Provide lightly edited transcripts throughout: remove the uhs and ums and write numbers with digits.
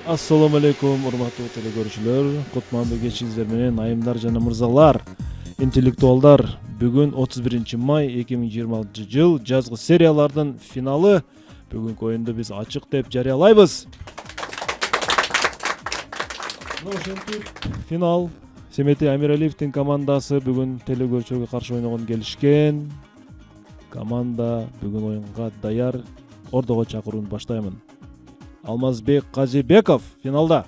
Assalamu alaikum, урматтуу телекөрүүчүлөр. Кутмандуу кечиңиздер менен айымдар жана мырзалар, интеллектуалдар. Бүгүн 31 май 2026 жыл жазгы сериялардын финалы. Бүгүнкү оюнду биз ачык деп жарыялайбыз. Финал. Семетей Амиралиевдин командасы бүгүн телекөрүүчүлөргө каршы ойногон келишкен. Команда бүгүн оюнга даяр. Ордого чакырууну баштаймын. Алмазбек Казибеков финалда.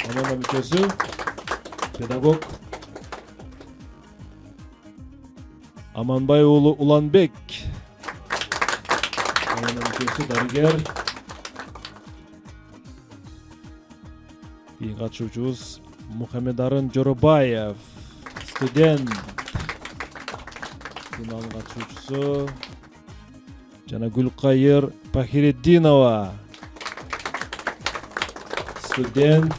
Команда мүчөсү педагог Аманбай уулу Уланбек. Команда мүчөсү дарыгер. Катышуучубуз Мухаммедарын Жоробаев, студент. Финал катышуучусу жана Гүлкайыр Пахириддинова, студент.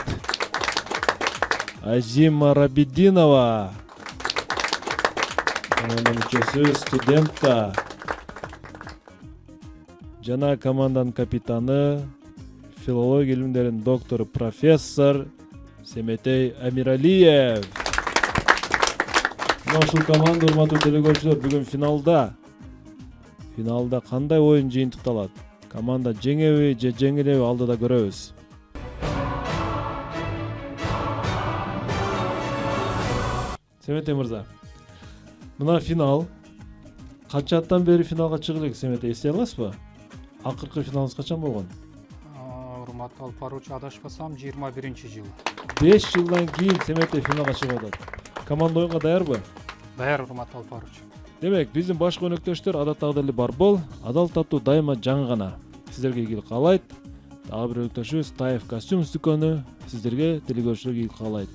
Азима Рабидинова, команда мүчөсү студентка. Жана команданын капитаны, филология илимдеринин доктору, профессор Семетей Амиралиев. Ушул команда, урматтуу телекөрүүчүлөр, бүгүн финалда кандай оюн жыйынтыкталат? Команда жеңеби же жеңилеби алдыда көрөбүз. Семетей мырза, мына финал. Канча аттан бери финалга чыгып элек, Семетей, эстей аласызбы? Акыркы финалыбыз качан болгон? Урматтуу Алпаруч, адашпасам 21-жыл. 5 жылдан кийин Семетей финалга чыгып атат. Команда оюнга даярбы? Даяр, урматтуу Алпаруч. Демек, биздин башкы өнөктөштөр адаттагы эле Барбол, адал таттуу дайыма жаңы гана. Сиздерге ийгилик каалайт. Дагы бир өнөктөшүбүз Таев костюм дүкөнү сиздерге, телекөрүүчүлөргө ийгилик каалайт.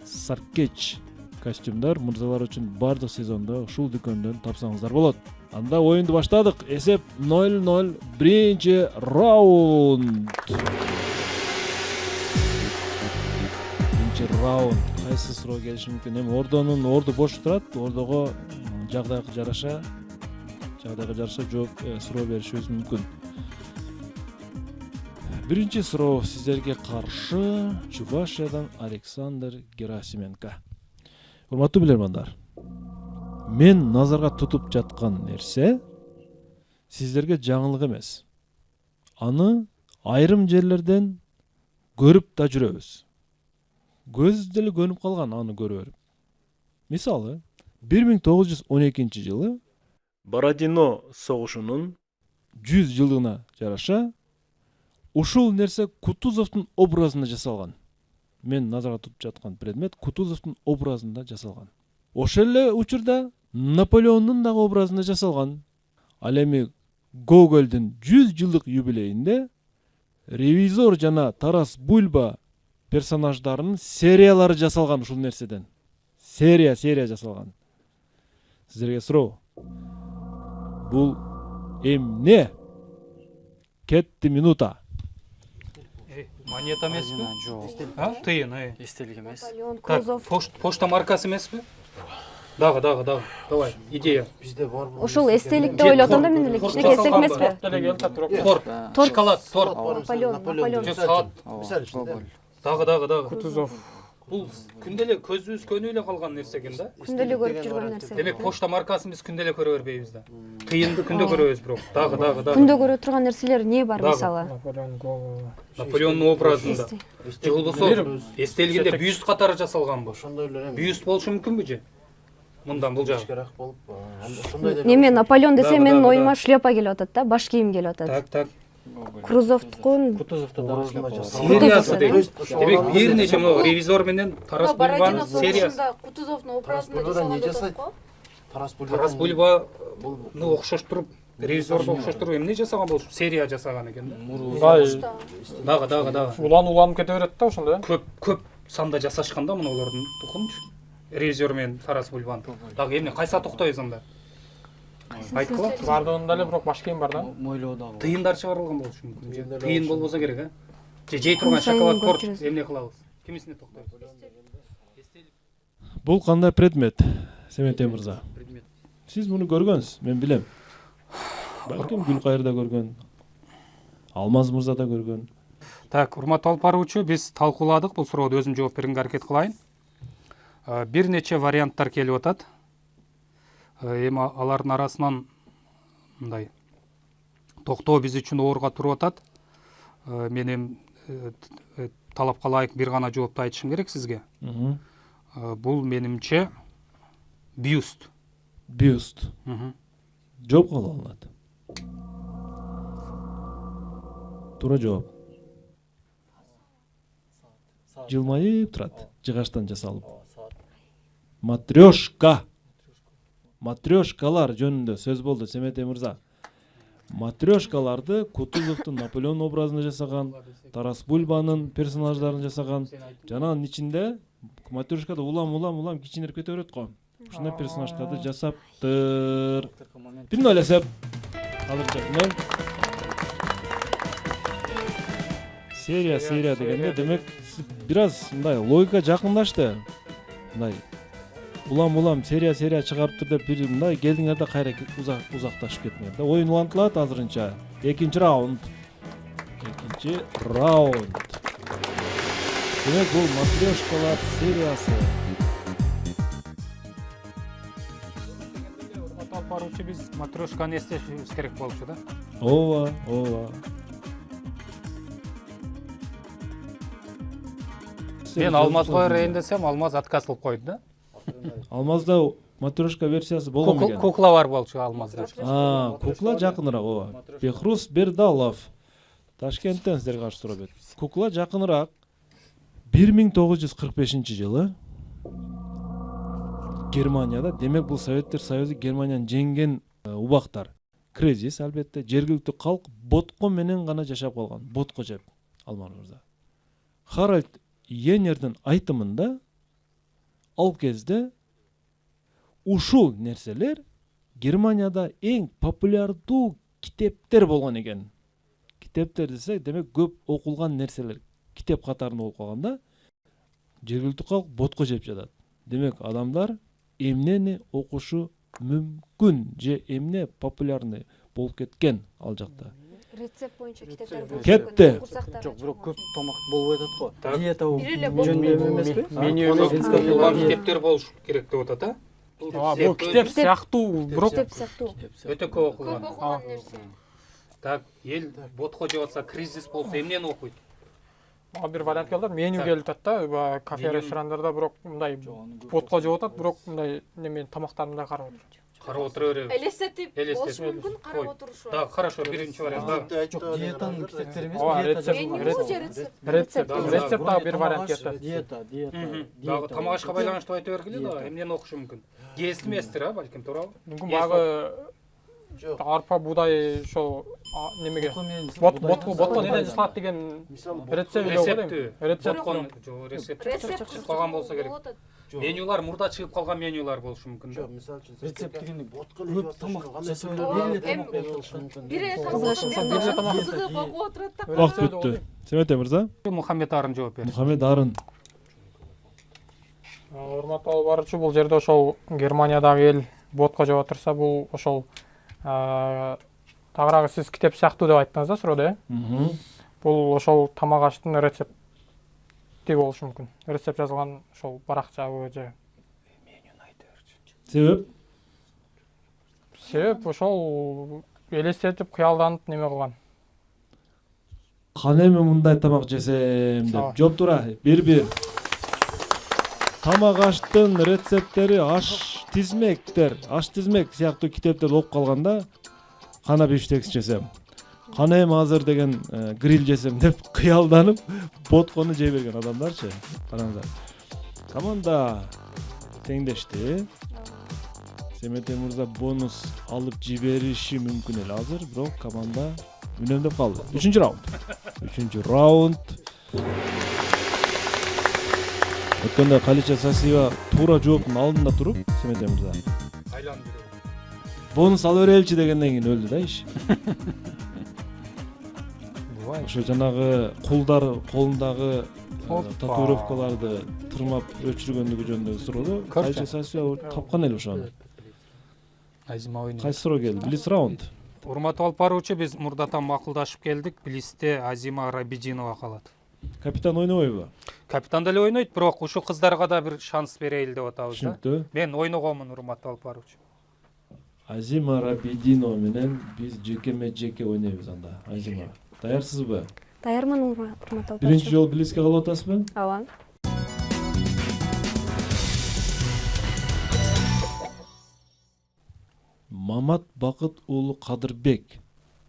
Саркеч костюмдар мырзалар үчүн бардык сезондо ушул дүкөндөн тапсаңыздар болот. Анда оюнду баштадык. Эсеп 0-0, биринчи раунд. Биринчи раунд. Кайсы суроо келиши мүмкүн? Эми орду бош турат. Ордого жагдайга жараша жооп суроо беришибиз мүмкүн. Биринчи суроо сиздерге каршы Чувашиядан Александр Герасименко. Урматтуу билермандар, мен назарга тутуп жаткан нерсе сиздерге жаңылык эмес. Аны айрым жерлерден көрүп да жүрөбүз. Көз деле көнүп калган аны көрө берип. Мисалы, 1912 жылы Бородино согушунун 100 жылдыгына жараша ушул нерсе Кутузовдун образында жасалган. Мен назарга тутуп жаткан предмет Кутузовдун образында жасалган. Ошол эле учурда Наполеондун дагы образында жасалган. Ал эми Гогольдун 100 жылдык юбилейинде Ревизор жана Тарас Бульба персонаждарынын сериялары жасалган ушул нерседен. Серия жасалган. Сиздерге суроо. Бул эмне? Кетти минута. Монета эмеспи? Жок. Тыйын, Эстелик эмес. Так, почта маркасы эмеспи? Дагы. Давай, идея. Бизде бар бул. Ушул эстелик деп ойлотом да мен эле кичине эстелик эмеспи? Торт, шоколад, торт. Наполеон. Же саат. Мисалы үчүн Дагы. Кутузов. Бул күндө эле көзүбүз көнүп эле калган нерсе экен да. Күндө эле көрүп жүргөн нерсе. Демек почта маркасын биз күндө эле көрө бербейбиз да. Тыйынды күндө көрөбүз бирок. Дагы. Күндө көрө турган нерселер не бар Дагы. мисалы? Наполеондун образында. Же болбосо эстелигинде бюст катары жасалганбы? ошондой эле Бюст болушу мүмкүнбү же? Мындан бул жагы. кичкераак болуп, ошондой эле. Неме Наполеон десе Дагы, менин дагы, оюма шлепа келип атат да, баш кийим келип атат. Так. Крузовдукун Кутузовдо образында жасалган. Сериясы Кутузов, дейт. Демек бир нече мына ревизор менен Тарас Бульбанын сериясы. Кутузовдун Тарас не жасайт? Тарас Тарас Бульбаны окшоштуруп, ревизорду окшоштуруп эмне жасаган болушу? Серия жасаган экен да. Дагы. Уланып кете берет да ошондо. Көп санда жасашкан да мына олордун тукумчу. Ревизор менен Тарас Бульбан. Дагы эмне кайса токтобуз анда? Айткыла. Бардыгында эле бирок баш кийим бар да. Мойлоодагы. Тыйындар чыгарылган болушу мүмкүн. Тыйын болбосо керек, же жей турган шоколад торт эмне кылабыз? Кимисине токтойбуз? Бул кандай предмет, Семетей мырза? Сиз муну көргөнсүз, мен билем. Балким Гүлкайыр да көргөн, Алмаз мырза да көргөн. Так, урматтуу алып баруучу, биз талкууладык, бул суроого өзүм жооп бергенге аракет кылайын. Бир нече варианттар келип атат. Эми алардын арасынан мындай токтоо биз үчүн ооруга туруп атат. Мен эми талапка ылайык бир гана жоопту айтышым керек сизге. Бул менимче бюст. Бюст. Жооп кабыл алынат. Туура жооп. Жылмайып турат, жыгачтан жасалып. Матрёшка. Матрёшкалар жөнүндө сөз болду, Семетей мырза. Матрёшкаларды Кутузовдун Наполеон образын жасаган, Тарас Бульбанын персонаждарын жасаган, жанагынын ичинде матрёшкада улам кичинерип кете берет го. Ушундай персонаждарды жасаптыр. Бир нөл эсеп. Азырынча серия дегенде демек бир аз мындай логика жакындашты. Мындай улам серия чыгарыптыр деп бир мындай келдиңер да кайра узакташып кеттиңер да. Оюн улантылат азырынча. Экинчи раунд. Демек бул матрёшкалар сериясы. Алып баруучу, биз матрёшканы эстешибиз керек болчу да. Ооба. Мен Алмаз коерейин десем, Алмаз отказ кылып койду да. Алмазда матрёшка версиясы болгон экен. Кукла бар болчу Алмазда. Кукла жакыныраак, ооба. Бехрус Бердалов Ташкенттен сиздерге каршы суроо берет. Кукла жакыныраак. 1945-жылы Германияда, демек бул Советтер Союзу Германияны жеңген убактар. Кризис албетте, жергиликтүү калк ботко менен гана жашап калган. Ботко жеп Алмаз мырза. Харальд Йенердин айтымында ал кезде ушул нерселер Германияда эң популярдуу китептер болгон экен. Китептер десе, демек көп окулган нерселер китеп катарында болуп калганда, жергиликтүү калк ботко жеп жатат. Демек адамдар эмнени окушу мүмкүн же эмне популярный болуп кеткен ал жакта. Рецепт боюнча китептер болушу Кетти. Жок, бирок көп тамак болбой атат го. Диета Бир эле эмеспи? Меню китептер болуш керек деп атат, Бул китеп сыяктуу, бирок өтө көп окулган. көп окуган нерсе. Так, эл ботко жеп атса, кризис болсо эмнени окуйт? бир вариант келди. Меню келип атат да, кафе ресторандарда бирок мындай ботко жеп атат, бирок мындай немен тамактарында карап отур. Карап отура беребиз. Элестетип болушу мүмкүн, карап отурушу. Так, хорошо, биринчи вариант. Жок, диетанын китептери эмес, Меню же рецепт. Рецепт дагы бир вариант кетет. Диета. Дагы тамак ашка байланыштуу айта бергиле да, эмнени окушу мүмкүн? Кез эместир, балким, туурабы? Мүмкүн багы арпа буудай ошол немеге ботко неден жасалат деген рецепт. Рецепт калган болсо керек. Менюлар мурда чыгып калган менюлар болушу мүмкүн да. Мисалы үчүн Рецепт дегенде ботко көп тамак жасап бир Бир эле тамак кызыгып окуп отурат да. Убакыт бүттү. Семетей мырза. Мухаммед Арын жооп берди. Мухаммед Арын. Урматтуу алып баруучу, бул жерде ошол Германиядагы эл ботко жеп отурса, бул ошол тагыраагы сиз китеп сыяктуу деп айттыңыз да суроода, бул ошол тамак аштын рецепти болушу мүмкүн. Рецепт жазылган ошол баракчабы же. Себеп ошол элестетип, кыялданып неме кылган. Кана эми мындай тамак жесем деп. Жооп туура. Бир. Тамак аштын рецепттери аш тизмек сыяктуу китептерди окуп калганда, кана бифштекс жесем, кана эми азыр деген гриль жесем деп кыялданып боткону жей берген адамдарчы. Караңыздар. Команда теңдешти. Семетей мырза бонус алып жибериши мүмкүн эле азыр, бирок команда үнөмдөп калды. 3-раунд. Өткөндө Калича Сасиева туура жооптун алдында туруп, Семетей мырза. Айланып жүрөбүз. Бонус ала береличи дегенден кийин өлдү да иш. Ошо жанагы кулдар колундагы татуировкаларды тырмап өчүргөндүгү жөнүндө суроодо Калича Сасиева тапкан эле ошону. Кайсы суроо келди? Блиц раунд. урматтуу алып баруучу, биз мурдатан макулдашып келдик. Билисте Азима Рабидинова калат. Капитан ойнобойбу? Капитан деле ойнойт, бирок ушул кыздарга да бир шанс берейли деп атабыз да. Түшүнүктүү. Мен ойногонмун, урматтуу алып баруучу. Азима Рабидинова менен биз жеке ойнойбуз анда. Азима, даярсызбы? Даярмын, урматтуу. Биринчи жолу Билиске калып атасызбы? Ооба. Мамат Бакыт уулу Кадырбек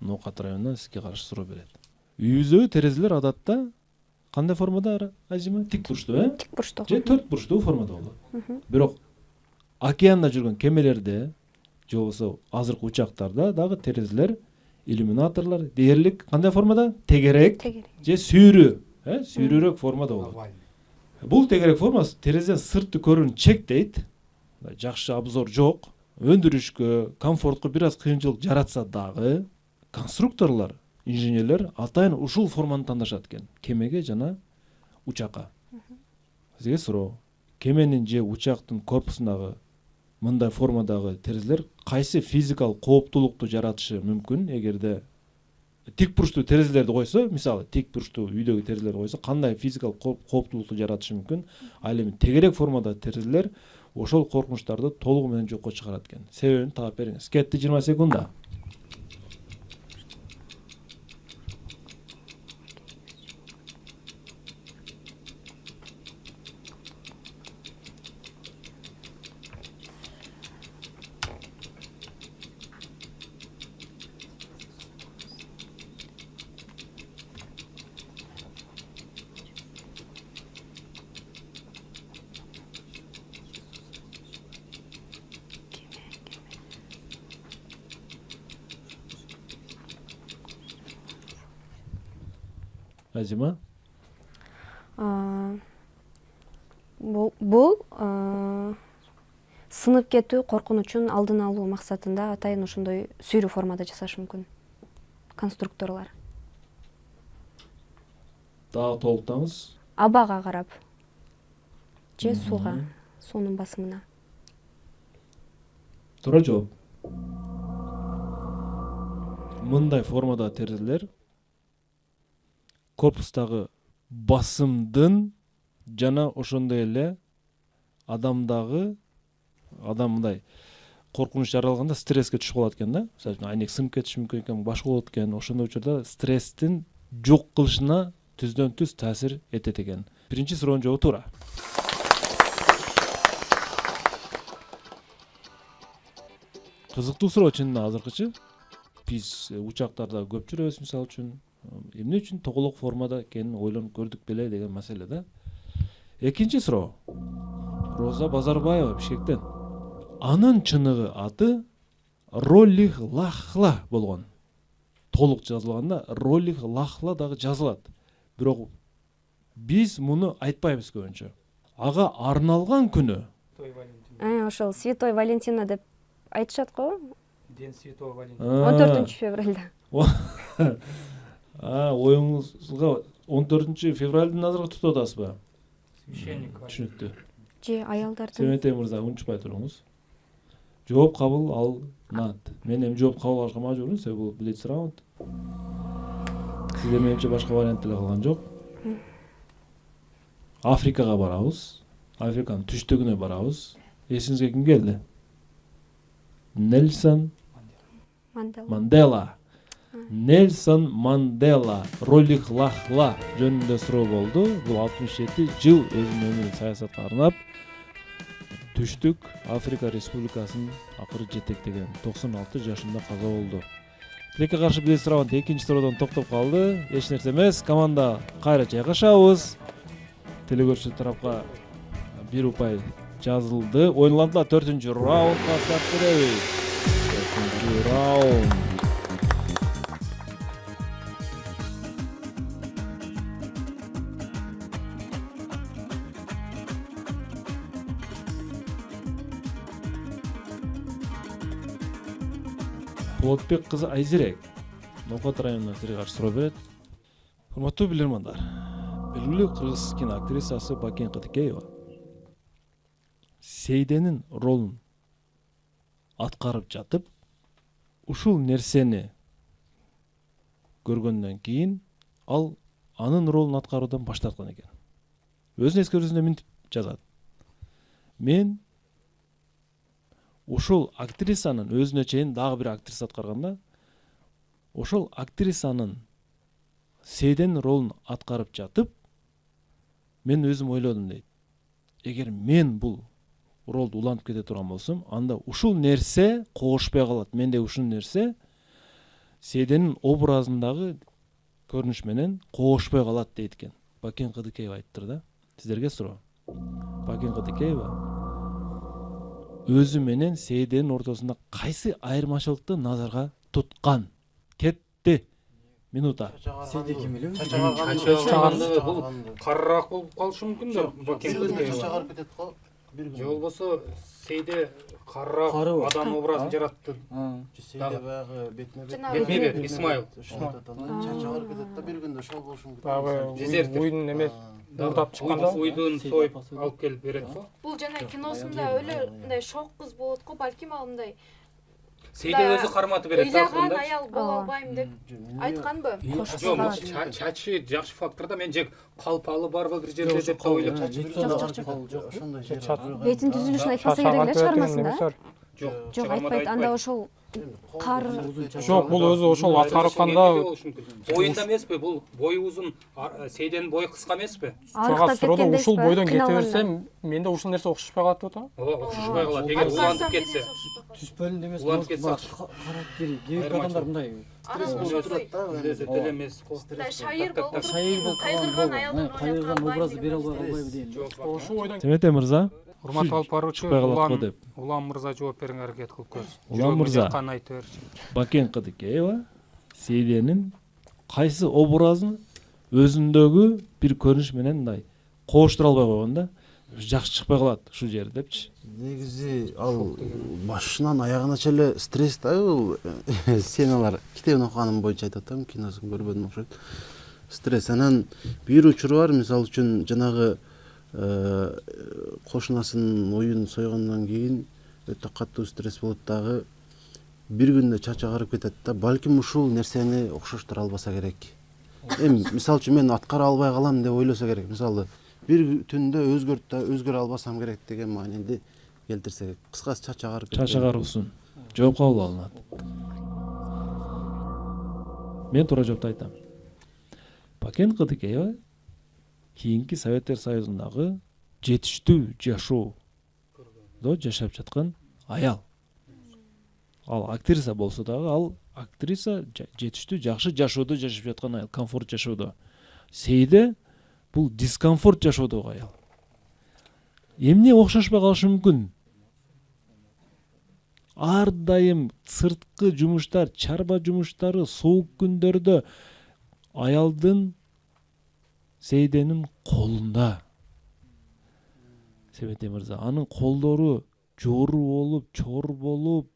Ноокат районунан сизге каршы суроо берет. Үйүздөгү терезелер адатта кандай формада, Азима? Тик бурчтуу, Тик бурчтуу. же төрт бурчтуу формада болот. Бирок океанда жүргөн кемелерде же болбосо азыркы учактарда дагы терезелер, иллюминаторлор дээрлик кандай формада? Тегерек же сүйрүү, сүйрүүрөөк формада болот. Бул тегерек формасы терезеден сыртты көрүүнү чектейт. Жакшы обзор жок. Өндүрүшкө, комфортко бир аз кыйынчылык жаратса дагы конструкторлор, инженерлер атайын ушул форманы тандашат экен. Кемеге жана учакка. Сизге суроо. Кеменин же учактын корпусундагы мындай формадагы терезелер кайсы физикалык кооптулукту жаратышы мүмкүн? Эгерде тик бурчтуу терезелерди койсо, мисалы тик бурчтуу үйдөгү терезелерди койсо, кандай физикалык кооптулукту жаратышы мүмкүн? Ал эми тегерек формадагы терезелер ошол коркунучтарды толугу менен жокко чыгарат экен. Себебин таап бериңиз. Кетти 20 секунда. Азима? Бул сынып кетүү коркунучун алдын алуу максатында атайын ошондой сүйрүү формада жасашы мүмкүн конструкторлор. Дагы толуктаңыз. Абага карап же сууга, суунун басымына. Туура жооп. Мындай формада терезелер корпустагы басымдын жана ошондой эле адам мындай коркунуч жаралганда стресске түшүп калат экен да. Мисалы үчүн айнек сынып кетиши мүмкүн экен, башка болот экен. Ошондой учурда стресстин жок кылышына түздөн түз таасир этет экен. Биринчи суроонун жообу туура. Кызыктуу суроо чынында азыркычы. Биз учактарда көп жүрөбүз, мисалы үчүн. Эмне үчүн тоголок формада экенин ойлонуп көрдүк беле деген маселе да. Экинчи суроо. Роза Базарбаева Бишкектен. Анын чыныгы аты Ролих Лахла болгон. Толук жазылганда Ролих Лахла дагы жазылат. Бирок биз муну айтпайбыз көбүнчө. Ага арналган күнү. Ошол Святой Валентина деп айтышат го. Ден Святого Валентина. 14 февралда. Оюңузга 14 февралдын азыркы тутуп атасызбы? Священник. Түшүнүктүү. Же аялдардын. Семетей мырза унчукпай туруңуз. Жооп кабыл алынат. Мен эми жооп кабыл алышка мажбурмун, себеби бул блиц раунд. Сизде менимче башка вариант деле калган жок. Африкага барабыз. Африканын түштүгүнө барабыз. Эсиңизге ким келди? Нельсон Мандела. Нельсон Мандела Ролих Лахла жөнүндө суроо болду. Бул 67 жыл өзүнүн өмүрүн саясатка арнап Түштүк Африка Республикасын акыры жетектеген 96 жашында каза болду. Тилекке каршы Блиц раунд экинчи суроодон токтоп калды. Эч нерсе эмес. Команда кайра жайгашабыз. Телекөрүүчү тарапка бир упай жазылды. Ойнолгонда 4-чү раундга старт беребиз. 4-чү раунд. Болотбек кызы Айзирек Ноокат районунан сизге каршы суроо берет. Урматтуу билермандар, белгилүү кыргыз киноактрисасы Бакен Кытыкеева Сейденин ролун аткарып жатып, ушул нерсени көргөндөн кийин ал анын ролун аткаруудан баш тарткан экен. Өзүнүн эскертүүсүндө мынтип жазат: мен ошол актрисанын өзүнө чейин дагы бир актриса аткарганда, ошол актрисанын Сейденин ролун аткарып жатып, мен өзүм ойлодум дейт. Эгер мен бул ролду улантып кете турган болсом, анда ушул нерсе когушпай калат. Менде ушул нерсе Сейденин образындагы көрүнүш менен когушпай калат дейт экен. Бакен Кыдыкеева айттыр да. Сиздерге суроо. Бакен Кыдыкеева өзү менен Сейденин ортосунда кайсы айырмачылыкты назарга туткан? Кетти. Минута. Сейде ким эле? Чачаганды бул карыраак болуп калышы мүмкүн да. Бакен Кыдыкеева. Чачагарып кетет го. Бир Же күн. болбосо Сейде карыраак Кары. адам образын жаратты. Сейде баягы бетме бет. Жанагы Бетме бет, Исмаил. Чачагарып кетет да, бир күндө ошол болушу мүмкүн. Дагы Жезерти. уйдун эмес уурдап чыкканда Уйдун союп алып келип берет го. Бул жана киносунда өлө мындай шок кыз болот го, балким ал мындай Сейде өзү карматып берет да. ыйлаган аял боло албайм деп айтканбы? Жок, чачы жакшы фактор да. Мен жек калпалы барбы бир жерде деп ойлоп. Ошондой жери бар. Бетин түзүлүшүн айтпаса керек эле чыгармасында. Жок, Жок, айтпайт. Анда ошол кар Жок, бул өзү ошол аткарып атканда боюнда эмеспи? Бул бою узун, Сейденин бою кыска эмеспи? чага арыктап суроодо кеткен ушул бойдон кете кыйналганда. берсем, менде ушул нерсе окшошпой калат деп атам. Ооба, окшошпой калат. Эгер улантып кетсе. Түспөлүндө эмес, Уланып кетсе характери, кээ бир адамдар мындай Анан ошондой Деле эмес го. мындай шайыр болуп шайыр болуп калган кайгырган аялдын болду. Кайгырган образды бере албайбы дейм. Ошол бойдон Семете мырза, Урматтуу алып баруучу чыкпай калат го деп. Улам мырза жооп бериңер, аракет кылып көрсүн. Улам мырза. Жаккан айтып берчи. Бакен Кыдыкеева Сейденин кайсы образын өзүндөгү бир көрүнүш менен мындай кооштура албай койгон да. Жакшы чыкпай калат ушул жери депчи. Негизи ал башынан аягынача эле стресс да бул. Сценалар китебин окуганым боюнча айтып атам, киносун көрбөдүм окшойт. Стресс. Анан бир учуру бар, мисалы үчүн жанагы кошунасынын оюн сойгондон кийин өтө катуу стресс болот дагы. Бир күндө чач агарып кетет да. Балким ушул нерсени окшоштура албаса керек. Эми мисалы үчүн мен аткара албай калам деп ойлосо керек. Мисалы бир түндө өзгөрө албасам керек деген маанинде келтирсе керек. Кыскасы чач агарып кетет. Чач агаруусун жооп кабыл алынат. Мен туура жоопту айтам. Бакен Кыдыкеева кийинки Советтер Союзундагы жетиштүү жашоодо жашап жаткан аял. Ал актриса болсо дагы, ал актриса жетиштүү жакшы жашоодо жашап жаткан аял, комфорт жашоодо. Сейде бул дискомфорт жашоодогу аял. Эмне окшошпой калышы мүмкүн? Ар дайым сырткы жумуштар, чарба жумуштары, суук күндөрдө аялдын Сейденин колунда. Семете мырза, анын колдору жору болуп, чор болуп,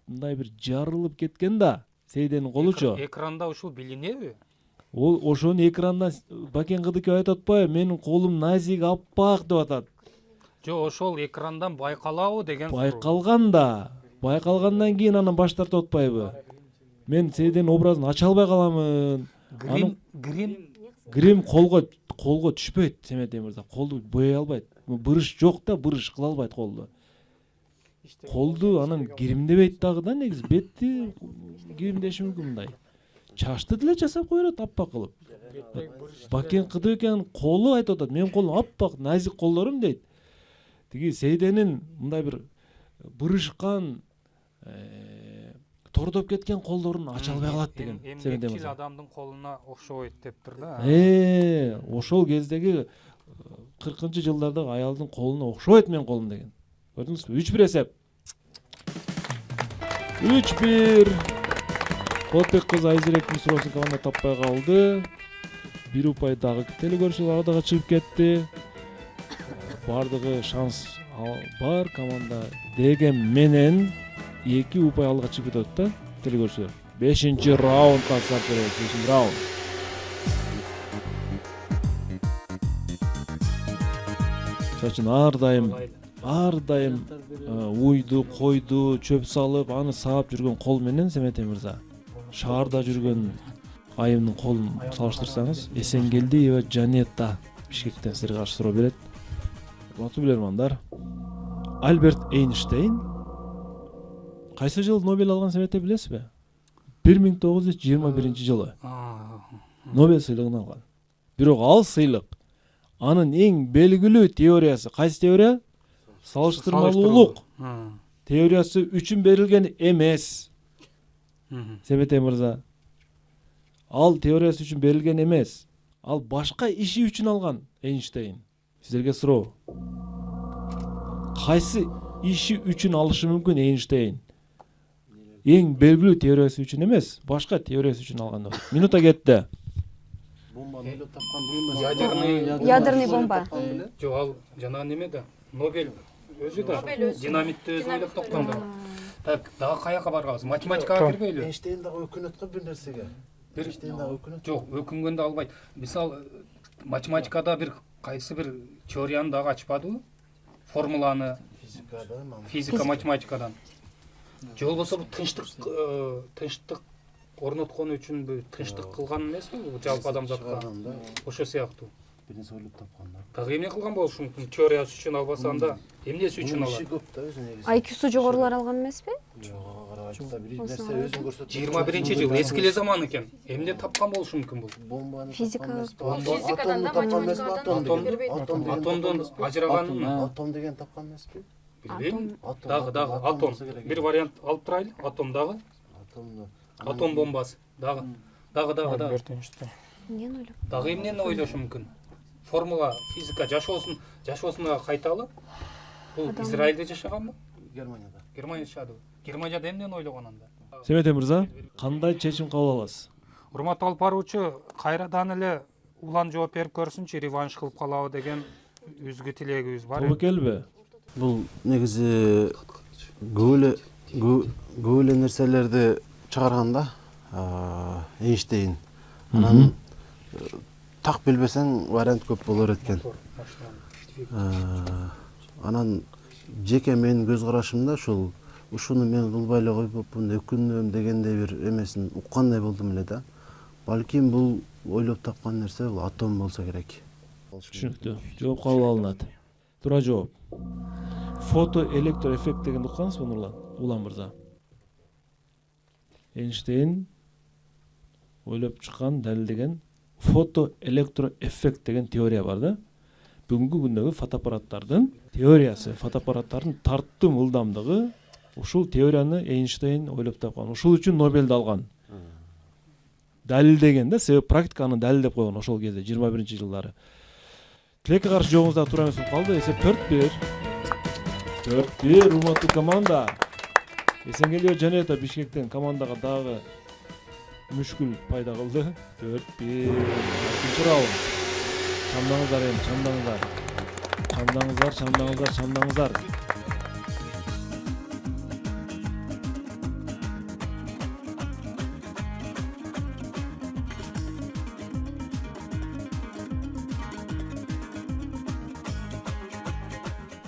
мындай бир жарылып кеткен да. Сейденин колучу. Экранда ушул билинеби? Ол ошону экрандан Бакен Кыдыкеева айтып атпайбы? Менин колум назик, аппак деп атат. Жо, ошол экрандан байкалабы деген суроо. Байкалган да. Байкалгандан кийин анан баш тартып атпайбы? Мен Сейденин образын ача албай каламын. Грим колго түшпөйт, Семете мырза. Колду бояй албайт. Бырыш жок да, бырыш кыла албайт колду. Колду анан гримдебейт дагы да, негизи бетти гримдеши мүмкүн мындай. Чачты деле жасап кое берет аппак кылып. Бакен Кыдыкееванын колу айтып атат, менин колум аппак, назик колдорум дейт. Тиги Сейденин мындай бир бырышкан, тордоп кеткен колдорун ача албай калат деген. Эмгекчил адамдын колуна окшобойт дептир да. Ошол кездеги 40-жылдардагы аялдын колуна окшобойт менин колум деген. Көрдүңүзбү? 3-1 эсеп. 3-1. Болотбек кызы Айзеректин суроосун команда таппай калды. Бир упай дагы телекөрүүчүлөр арадага чыгып кетти. Бардыгы шанс бар, команда деген менен 2 упай алга чыгып кетет да телекөрүүчүлөр. 5-раундга старт беребиз. 5-раунд. Чачын ар дайым ар дайым уйду, койду, чөп салып, аны саап жүргөн кол менен Семетей мырза шаарда жүргөн айымдын колун салыштырсаңыз, Эсенгелдиева Жанетта Бишкектен силерге каршы суроо берет. Урматтуу билермандар, Альберт Эйнштейн кайсы жылы Нобель алган Семетей билесизби? 1921 Нобель сыйлыгын алган. Бирок ал сыйлык анын эң белгилүү теориясы кайсы теория? Салыштырмалуулук теориясы үчүн берилген эмес. Семетей мырза, ал теориясы үчүн берилген эмес. Ал башка иши үчүн алган Эйнштейн. Силерге суроо. Кайсы иши үчүн алышы мүмкүн Эйнштейн? Эң белгилүү теориясы үчүн эмес, башка теориясы үчүн алган. Минута кетти. Бомбаны ойлоп тапкан бул эмес. Ядерный бомба. Жок, ал жанагы неме да, Нобель өзү да динамитти өзү ойлоп тапкан да. Так, дагы каяка барганбыз? Математикага кирбейлби? Эйнштейн дагы өкүнөт го бир нерсеге. Эйнштейн дагы өкүнөт. Жок, өкүнгөндө албайт. Мисалы, математикада бир кайсы бир теорияны дагы ачпадыбы? Формуланы Физикада, физика математикадан. Же болбосо бул тынчтык орноткон үчүн тынчтык кылган эмеспи бул жалпы адамзатка? Ошо сыяктуу. бир нерсе ойлоп тапкан да. Дагы эмне кылган болушу мүмкүн? Теориясы үчүн албасам да, эмнеси үчүн Иши алат? көп да өзү негизи. IQ-су жогорулар алган эмеспи? Жок, карабайт. Бир нерсе өзүн көрсөтөт. 21-жыл эски эле заман экен. Эмне тапкан болушу мүмкүн бул? Бомбаны Физика. Физикадан да тапкан эмеспи? математикадан Атомдон ажыраганын Атом деген тапкан эмеспи? билбейм. Дагы атом. Бир вариант алып турайлы. Атом дагы. Атом бомбасы. Дагы. Альберт Эйнштейн. Эмнени ойлоп? Дагы эмнени ойлошу мүмкүн? Формула, физика жашоосуна кайталы. Бул Израилде жашаганбы? Германияда. Германияда жашады. Германияда эмнени ойлогон анда? Семетей мырза, кандай чечим кабыл аласыз? Урматтуу алып баруучу, кайрадан эле улан жооп берип көрсүнчү, реванш кылып калабы деген үзгү тилегибиз бар. Тобокелби? Бул негизи көп эле нерселерди чыгарганда Эйнштейн. Анан так билбесең вариант көп болор экен. Анан жеке менин көз карашымда ушуну мен кылбай эле койбопмун, өкүнөм дегендей бир эмесин уккандай болдум эле да. Балким бул ойлоп тапкан нерсе бул атом болсо керек. Түшүнүктүү. Жооп кабыл алынат. Туура жооп. Фотоэлектроэффект дегенди уккансызбы Улан мырза? Эйнштейн ойлоп чыккан, далилдеген фотоэлектроэффект деген теория бар да. Бүгүнкү күндөгү фотоаппараттардын теориясы, фотоаппараттардын тартым ылдамдыгы ушул теорияны Эйнштейн ойлоп тапкан. Ушул үчүн Нобельди алган. Далилдеген да, себеп практиканы далилдеп койгон ошол кезде 21-жылдары. Тилекке каршы жоогуңузда туура эмес болуп калды. Эсеп 4-1. 4-1 урматтуу команда. Эсенгелдиева Жанета Бишкектен командага дагы мүшкүл пайда кылды. 4-1. Экинчи раунд. Чамдаңыздар эми, чамдаңыздар.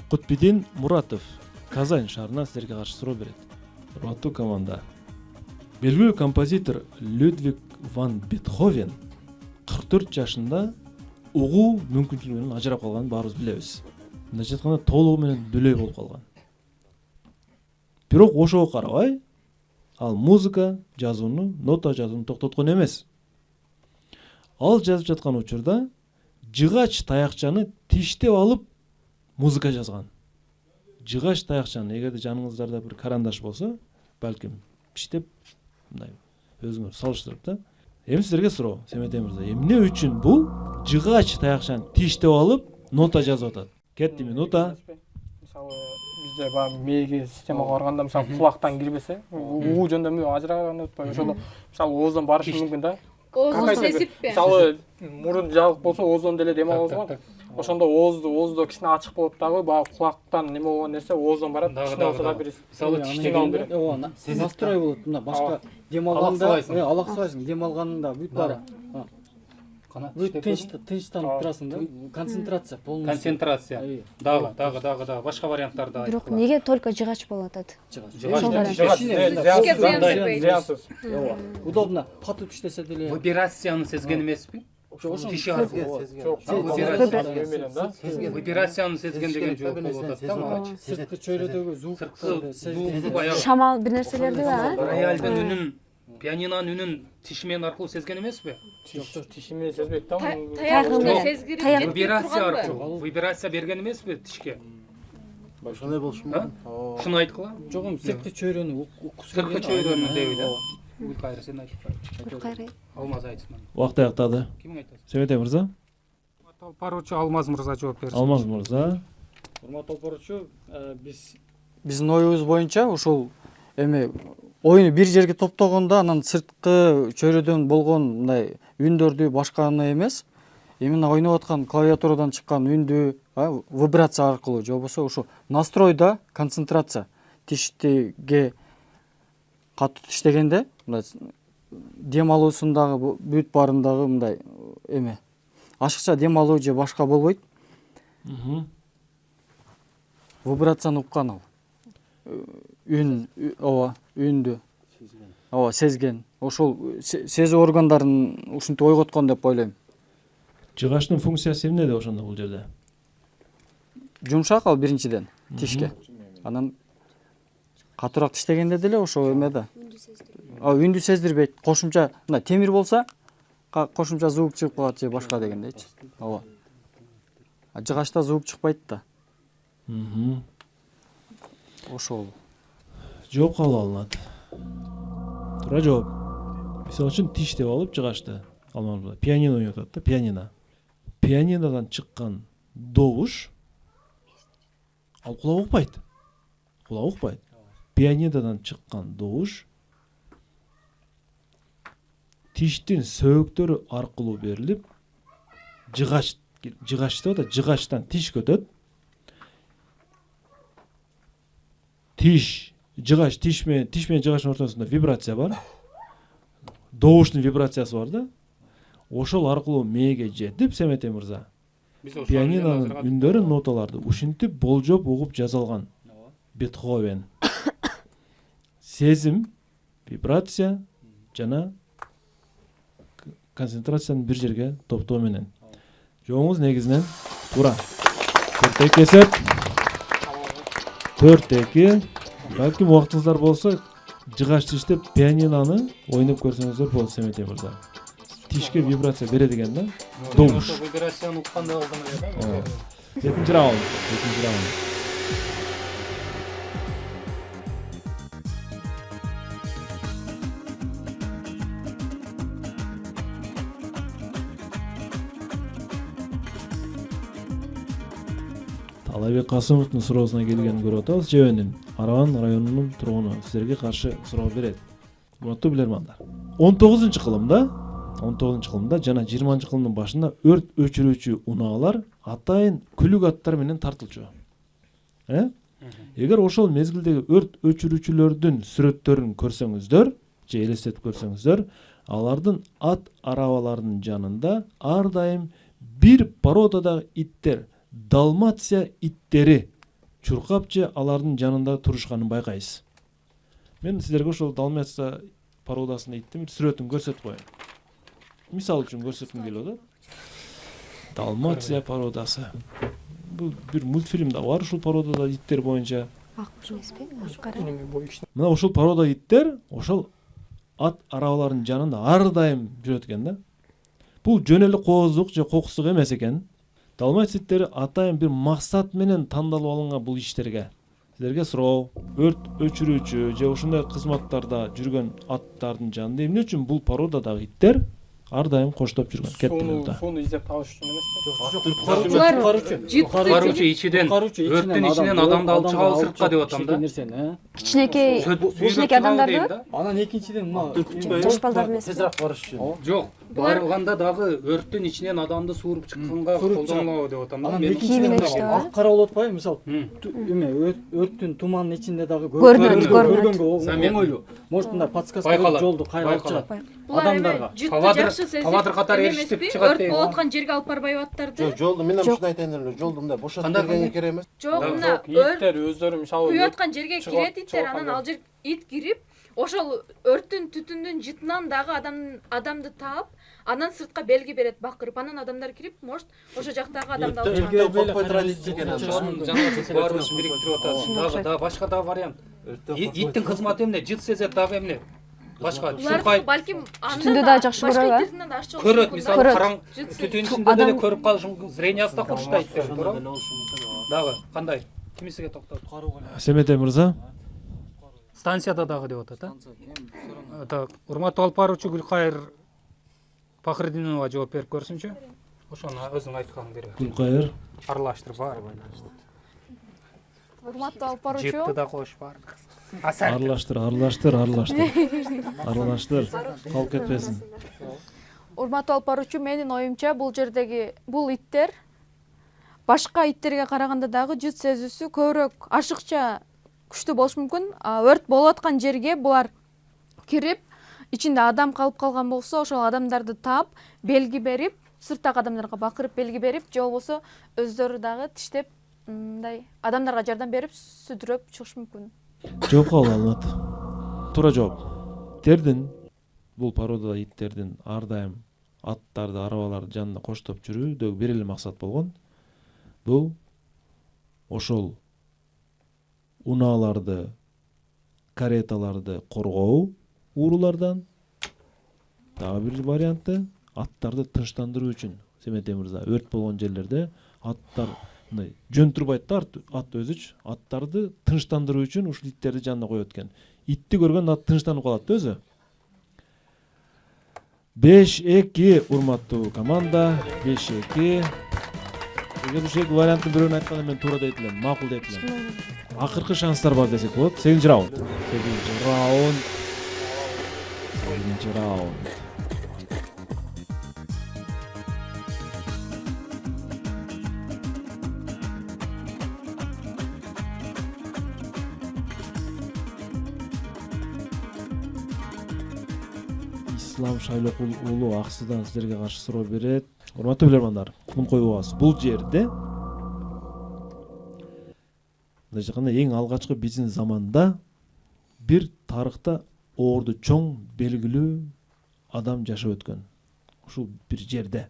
Кутбидин Муратов Казань шаарынан силерге каршы суроо берет. Урматтуу команда. Белгилүү композитор Людвиг ван Бетховен 44 жашында угуу мүмкүнчүлүгүнөн ажырап калганын баарыбыз билебиз. Мындайча айтканда толугу менен дүлөй болуп калган. Бирок ошого карабай, ал музыка жазууну, нота жазууну токтоткон эмес. Ал жазып жаткан учурда жыгач таякчаны тиштеп алып музыка жазган. Жыгач таякчаны эгерде жаныңыздарда бир карандаш болсо, балким тиштеп мындай өзүңөр салыштырып да. Эми силерге суроо, Семетей мырза, эмне үчүн бул жыгач таякчаны тиштеп алып нота жазып атат? Кетти минута. Мисалы бизде баягы мээге системага барганда мисалы кулактан кирбесе, уу жөндөмү ажыраган өтпөй, ошондо мисалы ооздон барышы мүмкүн да. Оозун сезиппи? Мисалы мурун жабык болсо ооздон деле дем алабыз го. Ошондо оозду кичине ачык болуп дагы баягы кулактан неме болгон нерсе ооздон барат. Кичине болсо да бир Мисалы сигнал берет. Ооба, настрой болот. Мына башка дем алганда, алаксыбайсың, дем алганында бүт бара. Канат Өт иштетпедиң? тынчтанып турасың да. Концентрация полностью. Концентрация. Ай, Дагы башка варианттарды Бирок айткыла. неге только жыгач болуп атат? Жыгач. Ошол вариант. Тишке зыян бербейт. зыянсыз. Ооба. Удобно. Катуу тиштесе деле. Вибрацияны сезген эмеспи? Ошо Тиши аркылуу. Жок, Вибрацияны сезген деген жооп болуп атат да мага. сырткы чөйрөдөгү звук. Сырткы звукту баягы Шамал бир нерселерди ба? роялдын үнүн, пианинонун үнүн тишмен аркылуу сезген эмеспи? Жок, тишимен сезбейт да. Таяк менен. сезгирип Таяк. жеткирип Вибрация турганбы? аркылуу. Вибрация берген эмеспи тишке? ошондой болушу мүмкүн. Ушуну айткыла. Жок, сырткы чөйрөнү уккусу. Сырткы чөйрөнү дейби да. Кайры сен айтып Кайры. Алмаз айтсын. Убакыт аяктады. Ким айтат? Семетей мырза, Баруучу Алмаз мырза жооп берсин. Алмаз мырза. Урматтуу толпоручу, Биздин оюбуз боюнча ушул эми оюну бир жерге топтогондо анан сырткы чөйрөдөн болгон мындай үндөрдү башканы эмес, именно ойноп аткан клавиатурадан чыккан үндү вибрация аркылуу же болбосо ушу настройда концентрация тиштеге катуу тиштегенде мындай дем алуусундагы бүт баарындагы мындай эме ашыкча дем алуу же башка болбойт, вибрацияны уккан ал үн ооба үндү ооба сезген ошол сезүү органдарын ушинтип ойготкон деп ойлойм. Жыгачтын функциясы эмнеде ошондо бул жерде? Жумшак ал биринчиден тишке, анан катуураак тиштегенде деле ошо эме да үндү сездирбейт. Кошумча мындай темир болсо кошумча звук чыгып калат же башка дегендейчи. Ооба. Жыгачта звук чыкпайт да. Ошол. Жооп кабыл алынат. Туура жооп. Мисалы үчүн тиш деп алып жыгачты алмамыз. Пианино ойноп атат да, пианино. Пианинодан чыккан добуш ал кулак укпайт. Кулак укпайт. Пианинодан чыккан добуш тиштин сөөктөрү аркылуу берилип, жыгач деп атат, жыгачтан тишке өтөт. Жыгач тиш менен жыгачтын ортосунда вибрация бар. Добуштун вибрациясы бар да. Ошол аркылуу мээге жетип, Семетей мырза, пианинонун үндөрү, ноталарды ушинтип болжоп угуп жазалган. Бетховен. Сезим, вибрация жана концентрацияны бир жерге топтоо менен. Жооңуз негизинен туура. 4-2 эсеп. 4-2. Балким убактыңыздар болсо, жыгач тиштеп пианиноны ойноп көрсөңүздөр болот, Семетей мырза. Тишке вибрация берет экен да. Добуш. Вибрацияны уккандай болдум эле да. 7-нчи раунд. Талайбек Касымовдун суроосуна келгенин көрүп атабыз. Жебенин Араван районунун тургуну сиздерге каршы суроо берет. Урматтуу билермандар. 19-кылымда жана 20-кылымдын башында өрт өчүрүүчү унаалар атайын күлүк аттар менен тартылчу. Эгер ошол мезгилдеги өрт өчүрүүчүлөрдүн сүрөттөрүн көрсөңүздөр, же элестетип көрсөңүздөр, алардын ат арабаларынын жанында ар дайым бир породадагы иттер, Далмация иттери чуркап же алардын жанында турушканын байкайсыз. Мен сиздерге ошол Далмация породасынын иттин бир сүрөтүн көрсөтүп коеюн. Мисал үчүн көрсөткүм келип атат. Далмация породасы. Бул бир мультфильм да бар ушул породада иттер боюнча. Акбуш эмеспи? Ашкара. Мына ушул порода иттер ошол ат арабаларынын жанында ар дайым жүрөт экен да. Бул жөн эле кооздук же кокустук эмес экен. Далмация иттери атайын бир максат менен тандалып алынган бул иштерге. Силерге суроо, өрт өчүрүүчү же ушундай кызматтарда жүргөн аттардын жанында эмне үчүн бул породадагы иттер ар дайым коштоп жүргөн? Кеттиңиз. Суну издеп табыш үчүн эмеспи? Куткаруучу ичиден, өрттүн ичинен адамды алып чыгабы сыртка деп атам да. Кичинекей адамдарды? Анан экинчиден мына Жаш балдар эмес. Тезирээк барыш үчүн. Жок, барылганда дагы өрттүн ичинен адамды сууруп чыкканга колдонулабы деп атам да. Анан Мен экинчиден Кийин дагы ичте ак кара болуп атпайбы мисалы М. эме өрттүн туманын ичинде дагы Көрүнөт, көргөнгө Сен мен- оңойлуу. Может мындай подсказка Байкалат, берип жолду кайра алып байкалат. чыгат. Булар Адамдарга. эме жытты Павадыр- жакшы сезип Павадыр катары эме эриштип эмеспи? чыгат Өрт дейм. болуп аткан жерге алып барбайбы аттарды? Жок, жолду мен Жок. ушундай айтайын эле. Жолду мындай бошотуп Кандай бергенге керек эмес. Жок, Да, мына өрт иттер өздөрү мисалы күйүп аткан жерге чыгып- кирет иттер, чыгып анан ал жер ит кирип, ошол өрттүн түтүндүн жытынан дагы адамды таап, анан сыртка белги берет бакырып, анан адамдар кирип, может, ошол жактагы адамды алып чыгат. Өрттө коркпой тура дейт экен. Жаңы баарыбыз бириктирип атабыз. Дагы башка да вариант. Иттин кызматы эмне? Жыт сезет дагы эмне? Башка Булар чуркай балким Түтүндү да жакшы көрөбү? көрөт, мисалы Көрөт. караң түтүн ичинде деле Адам- көрүп калышың зрениясы да курчтайт деп туурабы? Дагы кандай? Кимисиге токтоп? Семетей мырза, Станцияда дагы деп атат, а? Так, урматтуу алып баруучу Гүлкайыр Пахридинова жооп берип көрсүнчү. Ошону өзүң айтканың берип. Гүлкайыр. Аралаштыр баары. Урматтуу алып баруучу, Жыпты да кош баары. Аралаштыр. Калып кетпесин. урматтуу алып баруучу, менин оюмча бул жердеги бул иттер башка иттерге караганда дагы жыт сезүүсү көбүрөөк ашыкча күчтүү болушу мүмкүн. Өрт болуп аткан жерге булар кирип, ичинде адам калып калган болсо, ошол адамдарды таап, белги берип, сырттагы адамдарга бакырып белги берип, же болбосо өздөрү дагы тиштеп, мындай адамдарга жардам берип, сүдүрөп чыгышы мүмкүн. Жооп кабыл алынат. Туура жооп. Иттердин, бул породада иттердин ар дайым аттарды, арабаларды жанында коштоп жүрүүдөгү бир эле максат болгон. Бул ошол унааларды, кареталарды коргоо уурулардан. Дагы бир варианты аттарды тынчтандыруу үчүн. Семетей мырза, өрт болгон жерлерде аттар мындай жөн турбайт да, ат өзүчү. Аттарды тынчтандыруу үчүн ушул иттерди жанына коет экен. Итти көргөн ат тынчтанып калат да өзү. 5-2 урматтуу команда, 5-2. Эгер ушул эки варианттын бирөөнү айтканда мен туура дейт элем, макул дейт элем. Акыркы шанстар бар десек болот. 8-чи раунд. 8-чи раунд. Ислам Шайлокул уулу Аксыдан сиздерге каршы суроо берет. Урматтуу билермандар, кун коюбуз. Бул жерде мындай айтканда эң алгачкы биздин заманда бир тарыхта орду чоң белгилүү адам жашап өткөн. Ушул бир жерде.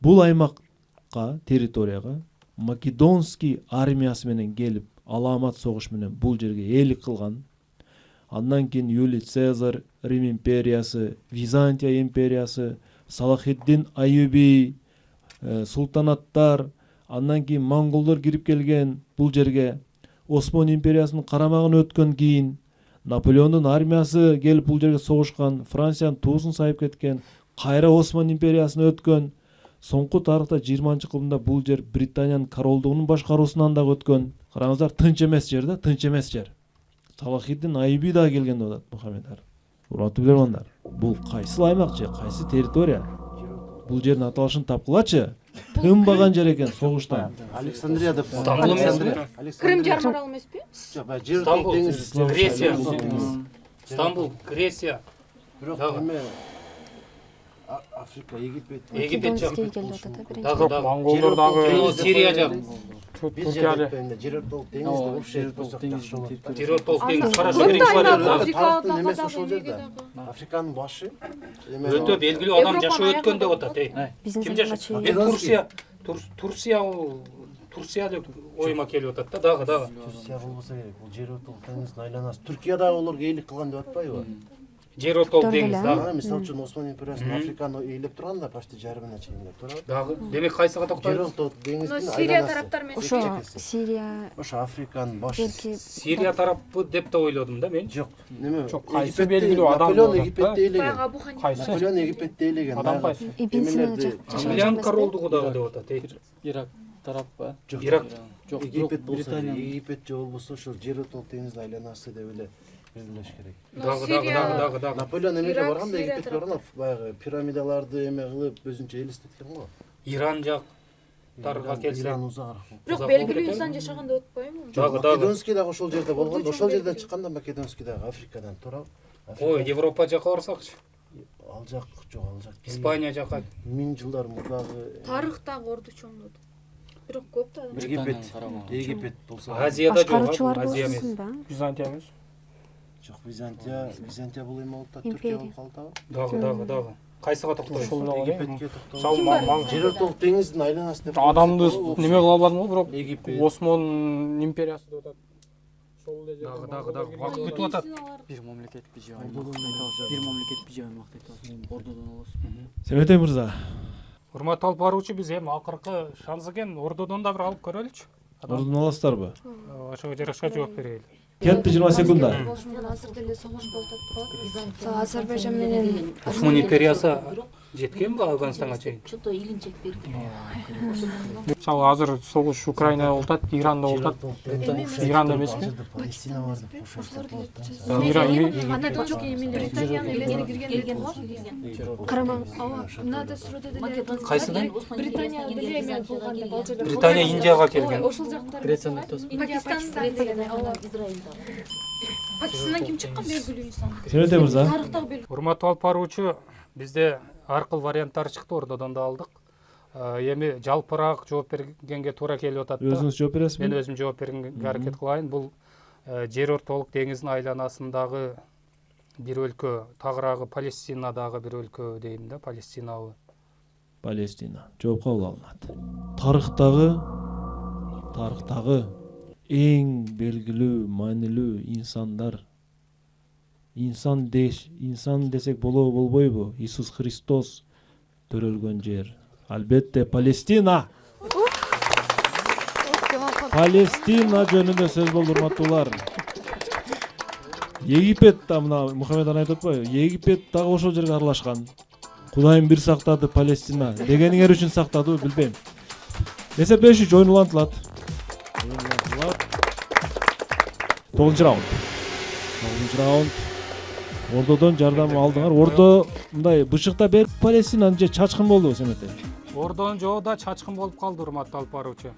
Бул аймакка, территорияга Македонский армиясы менен келип, аламат согуш менен бул жерге ээлик кылган. Андан кийин Юлий Цезарь, Рим империясы, Византия империясы, Салахиддин Айюби, султанаттар, андан кийин монголдор кирип келген бул жерге. Осман империясынын карамагына өткөн кийин Наполеондун армиясы келип бул жерге согушкан, Франциянын туусун сайып кеткен, кайра Осман империясына өткөн. Соңку тарыхта 20-кылымда бул жер Британиянын королдугунун башкаруусунан дагы өткөн. Караңыздар, тынч эмес жер да, тынч эмес жер. Салахиддин Айюби дагы келген деп атат Мухаммед. Урматтуу билермандар, бул кайсы аймак же, кайсы территория? Бул жердин аталышын тапкылачы. Тынбаган жер экен согуштан. Александрия деп. Стамбул эмеспи? Крым жарым аралы эмеспи? Стамбул, Греция. Стамбул, Греция. Бирок эме Африка, Египет. Египет жак. Македонский келип атат биринчи. Дагы. монголдор дагы Сирия жак. Биз жерде жер өлкөлүк деңиз деп вообще жакшы болот. Жер ортолук деңиз карашы Көп биринчи да вариант. айнап Африкага Тарыхтын эмеси дагы ошол жерде. дагы. Африканын башы Өтө белгилүү адам жашап өткөн деп атат. Биздин Ким заманга жашап? чейин. Турция деп оюма келип атат да, дагы. Турция болбосо керек. Бул жер өлкөлүк деңиздин айланасы. Түркиядагы олорго ээлик кылган деп атпайбы? Жер ортолук Дагы деңиз эле, дагы. Мисалы үчүн Осман империясынын Африканы ээлеп турган да почти жарымына чейин деп туурабы? Дагы. Демек кайсыга Жер токтойбуз? өлкөлүк деңиздин Сирия айланасы. тараптар эмес. Ошо Сирия Ошо Африканын башы. берки Сирия тарапы деп да ойлодум да мен. Жок, неме? Жок, кайсы белгилүү адам Наполеон болот, Египетте Баягы ээлеген. Абу Ханифа. кайсы Наполеон Египетте ээлеген. адам кайсы? Ибн Сина Эмелерди- жашаган Англиянын эмеспи? королдугу дагы деп атат. Ирак тараппы? Жок, Ирак. Жок, Египет болсо, Британия. Египет же болбосо ошол жер өлкөлүк деңиздин айланасы деп эле белгилеш керек. Дагы. Наполеон эмеге Ирак, барганда Сирия Египетке барганда баягы пирамидаларды эме кылып өзүнчө элестеткен го. Иран жактарга келсе. Иран узак. Бирок белгилүү инсан жашаган деп атпайбы? Македонский дагы ошол жерде болгон. Ошол жерден чыкканда Македонский дагы Африкадан тура. Ой, Европа жака барсакчы. Ал жак жок, ал жак. Испания жака. Миң жылдар мурдагы Тарыхтагы орду чоңдот. Бирок көп да. Египет болсо. Азияда жок. Башкаруучулар Азия эмес. болсун Византия эмес. Жок, Византия бул эме болуп атат, Түркия болуп калды. Дагы. Кайсыга токтойсуз? Ошол дагы. Египетке токтолду. Мисалы Жер ортолук деңиздин айланасы деп. адамды неме кыла албадым го, бирок Египет. Осмон империясы деп атат. Ошол эле жерде Дагы. Убакыт өтүп атат. Бир мамлекет бижи аймак деп ордодон аласыз. Семетей мырза, Урматтуу алып баруучу, биз эми акыркы шанс экен ордодон да бир алып көрөлүчү. ордун аласыздарбы? Ошого жарашка жооп берели. Кетти 20 секунда. Азыр деле согуш болуп атат. Азербайжан менен Осман империясы жеткенби Афганистанга чейин? Что-то илинчек берген. Мисалы азыр согуш Украинада болуп атат, Иранда болуп атат. Иранда эмеспи? Палестина бар деп анда жок Британиянын элесине кирген бар. Караман. Ооба, мынада сүрөдө деле Кайсыдан? Британия деле эме болгон деп ал жерде. Британия Индияга келген. Ошол жактар. Грецияны айтасыз. Пакистан деген. Ооба. Израильда. Пакистандан ким чыккан белгилүү инсан? Семетей мырза, Тарыхтагы белгилүү. Урматтуу алып баруучу, бизде ар кыл варианттар чыкты, ордодон да алдык. Эми жалпыраак жооп бергенге туура келип атат да. өзүңүз жооп Мен бересизби? өзүм жооп бергенге аракет кылайын. Бул жер ортолук деңиздин айланасындагы бир өлкө, тагыраагы Палестинадагы бир өлкө дейм да, Палестинабы. Палестина. Жооп кабыл алынат. Тарыхтагы эң белгилүү, маанилүү инсандар. Инсан десек болбойбу? Иисус Христос төрөлгөн жер. Албетте Палестина. Палестина жөнүндө сөз болду, урматтуулар. Египет да мына Мухаммед айтып атпайбы? Египет дагы ошол жерге аралашкан. Кудайым бир сактады Палестина. Дегениңер үчүн сактадыбы билбейм. Эсептешүүчү ойун улантылат. 9 раунд. Ордодон жардам алдыңар. Ордо мындай бышыкта берип Палестинаны же чачкын болду Семетей. Ордон жоо чачкын болуп калды, урматтуу алып баруучу.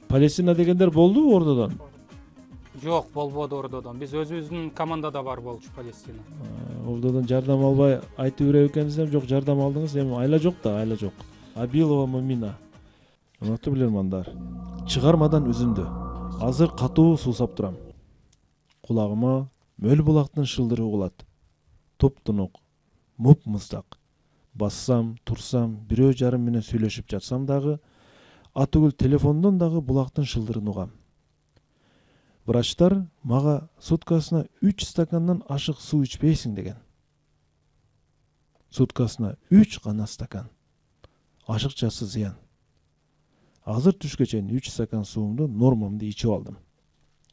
Палестина дегендер болду ордодон. Жок, болбоду ордодон. Биз өзүбүздүн командада бар болчу Палестина. Ордодон жардам албай айтып берет экенсиз, жок жардам алдыңыз. Эми айла жок да, айла жок. Абилова Мумина. Урматтуу билермандар, чыгармадан үзүндү. Азыр катуу суусап турам. Кулагыма мөл булактын шылдыры угулат. Туп-тунук, муп-муздак. Бассам, турсам, бирөө жарым менен сүйлөшүп жатсам дагы, атүгүл телефондон дагы булактын шылдырын угам. Врачтар мага суткасына 3 стакандан ашык суу ичпейсиң деген. Суткасына 3 гана стакан. Ашыкчасы зыян. Азыр түшкө чейин 3 стакан суумду нормамды ичип алдым.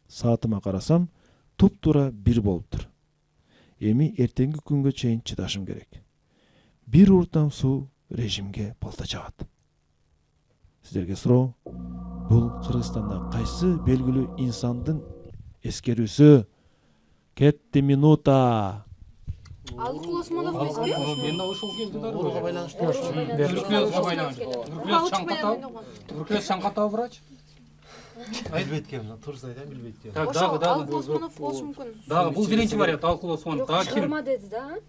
Саатыма карасам, туп-тура 1 болуптур. Эми эртеңки күнгө чейин чыдашым керек. Бир уртам суу режимге балта чагат. Сиздерге суроо, бул Кыргызстанда кайсы белгилүү инсандын эскерүүсү? Кетти минута. Алыкул Осмонов эмеспи? Мен да ошол келди да. Ооруга байланыштуу. Туберкулезга байланыштуу. Туберкулез чаңкатабы врач? Билбейт экен, турусын айтайын, билбейт экен. Дагы. Алыкул Осмонов болушу мүмкүн. Дагы бул биринчи вариант, Алыкул Осмонов. Дагы ким? Чыгарма деди да?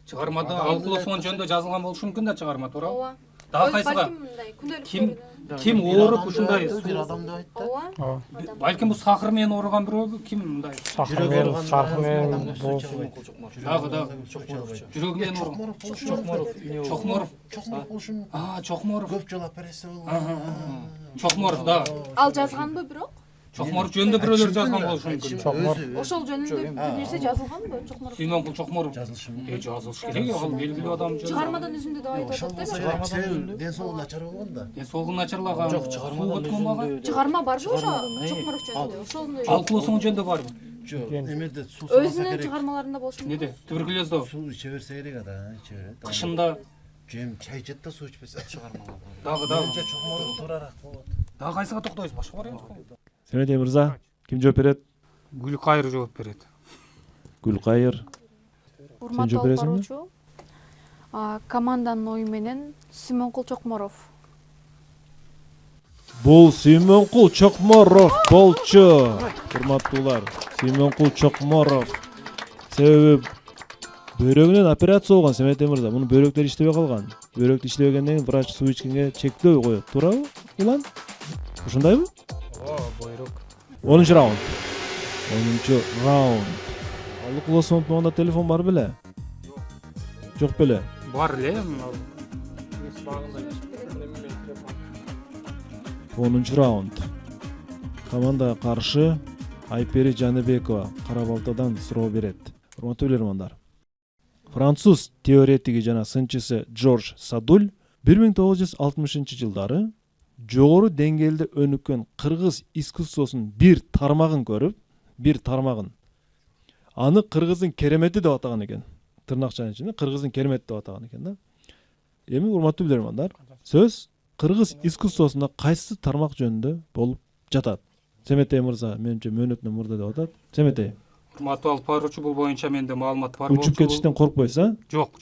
Чыгармада Алыкул Осмонов жөнүндө жазылган болушу мүмкүн да чыгарма, туурабы? Ооба. Дагы кайсыга? Ким ооруп ушундай? Бир адам деп айтты. Ооба. Балким бул сахар менен ооруган бирөбү? Ким мындай? Сахар менен болушу. Дагы. Жүрөгү менен ооруган. Чокморов. болушу мүмкүн. Чокморов. Көп жолу операция болгон. Чокморов дагы. Ал жазганбы бирок? Чокморов жөнүндө бирөөлөр жазган болушу мүмкүн. Ошол жөнүндө бир нерсе жазылганбы Чокморов? Сүймөнкул Чокморов. Жазылышы мүмкүн. Жазылыш керек, ал белгилүү адам жөнүндө. Чыгармадан үзүндү деп айтып Ошол атат болсо да. керек, себеби ден соолугу начар болгон да. Ден соолугу начарлаган. Жок, чыгармадан. Чыгарма барбы ошо Чокморов жөнүндө? Ошондой. Алыкул Осмонов жөнүндө барбы? Жок, эмеде суу Өзүнүн чыгармаларында болушу мүмкүн. Неде? Туберкулезде. суу иче берсе керек ада, иче берет. Кышында Жем чай ичет да суу ичпесе чыгармалар. дагы. Чокморов туураараак болот. Дагы кайсыга токтойбуз? Башка вариант жок. Семетей мырза, ким жооп берет? Гүлкайыр жооп берет. Гүлкайыр. Урматтуу жооп алып бересиңби? баруучу, команданын ою менен Сүймөнкул Чокморов. Бул Сүймөнкул Чокморов болчу. Урматтуулар, Сүймөнкул Чокморов. Себеби бөйрөгүнөн операция болгон Семетей мырза. Мунун бөйрөктөрү иштебей калган. Бөйрөктү иштебегенден кийин врач суу ичкенге чектөө коет. Туурабы? Улан? Ушундайбы? Бойрок. 10-раунд. 10-раунд. Алык Лосоновдун моунда телефон бар беле? Жок беле? Бар эле. 10-раунд. Командага каршы Айпери Жаныбекова Кара Балтадан суроо берет. Урматтуу билермандар. Француз теоретиги жана сынчысы Жорж Садуль 1960-жылдары жогору деңгээлде өнүккөн кыргыз искусствосунун бир тармагын көрүп, аны кыргыздын керемети деп атаган экен. Тырнакчанын ичинде кыргыздын керемети деп атаган экен да. Эми урматтуу билермандар, сөз кыргыз искусствосунда кайсы тармак жөнүндө болуп жатат? Семетей мырза, менимче мөөнөтүнөн мурда деп атат. Семетей. Урматтуу алып баруучу, бул боюнча менде маалымат бар. Учуп кетиштен коркпойсуз, а? Жок.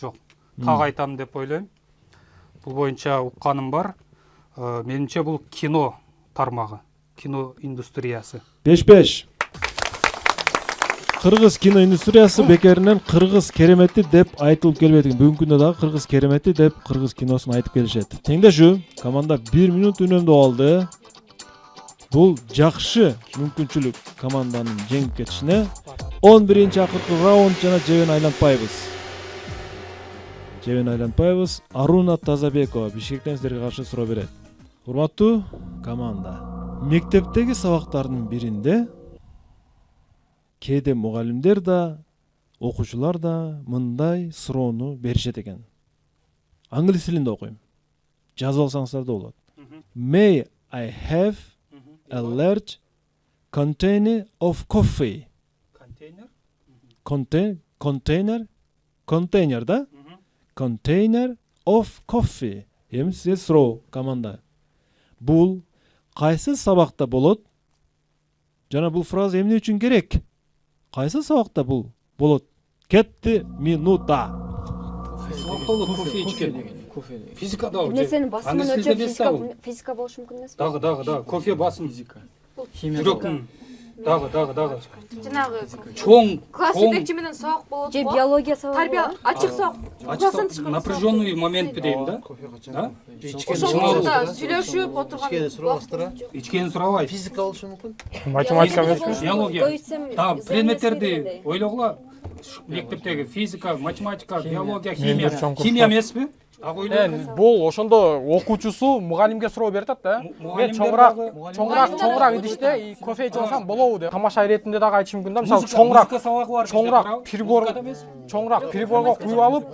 Так айтам деп ойлойм. Бул боюнча укканым бар. Менимче бул кино тармагы, кино индустриясы. 5-5. Кыргыз кино индустриясы бекеринен кыргыз керемети деп айтылып келбейт экен. Бүгүнкү күндө дагы кыргыз керемети деп кыргыз киносун айтып келишет. Теңдешүү. Команда 1 минут үнөмдү алды. Бул жакшы мүмкүнчүлүк команданын жеңип кетишине. 11-чи акыркы раунд жана жебен айланпайбыз. Аруна Тазабекова Бишкектен сиздерге каршы суроо берет. Урматтуу команда. Мектептеги сабактардын биринде кээде мугалимдер да, окуучулар да мындай суроону беришет экен. Англис тилинде окуйм. Жазып алсаңыздар да болот. May I have a large container of coffee? Container да? Container of coffee. Эми сизге суроо команда. Бул кайсы сабакта болот? Жана бул фраза эмне үчүн керек? Кайсы сабакта бул болот? Кетти минута. Кофе ичкен. Физикада ал. Нерсенин басымын өлчөп физика болушу мүмкүн эмеспи? Дагы. Кофе басым. Химия. Жүрөктүн. Дагы. Жанагы Чоң. класс жетекчи менен сабак болот. Же биология сабагы? Тарбия ачык сабак. Класстан тышкары. Напряженный момент дейм да. Ошол учурда сүйлөшүп отырган. Ичкени сурабастыр. Ичкени сурабайт. Физика болушу мүмкүн. Математика эмеспи? Биология. Предметтерди ойлогула. Мектептеги физика, математика, биология, химия. Химия эмеспи? Бул ошондо окуучусу мугалимге суроо берип атат да. Мен чоңураак идиште кофе ичип алсам болобу деп. Тамаша иретинде дагы айтышы мүмкүн да. Мисалы чоңураак приборго куюп алып,